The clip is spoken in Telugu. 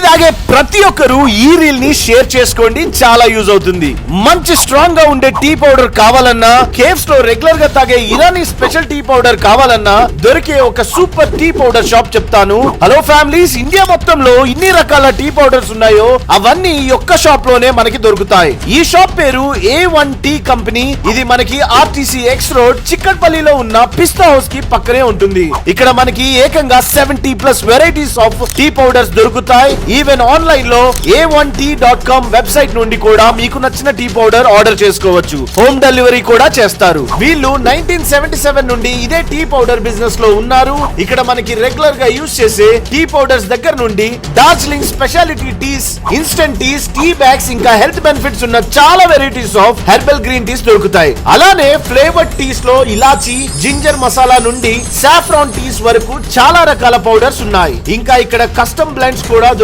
తాగే ప్రతి ఒక్కరు ఈ రీల్ ని షేర్ చేసుకోండి, చాలా యూజ్ అవుతుంది. మంచి స్ట్రాంగ్ గా ఉండే టీ పౌడర్ కావాలన్నా, కేఫ్స్ లో రెగ్యులర్ గా తాగే ఇరానీ స్పెషల్ టీ పౌడర్ కావాలన్నా దొరికే ఒక సూపర్ టీ పౌడర్ షాప్ చెప్తాను. హలో ఫ్యామిలీస్, ఇండియా మొత్తంలో ఇన్ని రకాల టీ పౌడర్స్ ఉన్నాయో అవన్నీ ఈ ఒక్క షాప్ లోనే మనకి దొరుకుతాయి. ఈ షాప్ పేరు A1 టీ కంపెనీ. ఇది మనకి RTC X రోడ్ చిక్కట్పల్లిలో ఉన్న పిస్తా హౌస్ కి పక్కనే ఉంటుంది. ఇక్కడ మనకి ఏకంగా 70+ వెరైటీస్ ఆఫ్ టీ పౌడర్స్ దొరుకుతాయి. ఈవెన్ ఆన్లైన్ లో a1t.com వెబ్సైట్ నుండి కూడా మీకు నచ్చిన టీ పౌడర్ ఆర్డర్ చేసుకోవచ్చు. హోమ్ డెలివరీ కూడా చేస్తారు. వీళ్ళు 1977 నుండి ఇదే టీ పౌడర్ బిజినెస్ లో ఉన్నారు. ఇక్కడ మనకి రెగ్యులర్ గా యూజ్ చేసే టీ పౌడర్స్ దగ్గర నుండి Darjeeling speciality teas, instant teas, tea bags, ఇంకా హెల్త్ బెనిఫిట్స్ ఉన్న చాలా varieties of herbal green teas దొరుకుతాయి. అలానే ఫ్లేవర్డ్ టీస్ లో ఇలాచి, జింజర్ మసాలా నుండి సాఫ్రాన్ టీస్ వరకు చాలా రకాల పౌడర్స్ ఉన్నాయి. ఇంకా ఇక్కడ కస్టమ్ బ్లెండ్స్ కూడా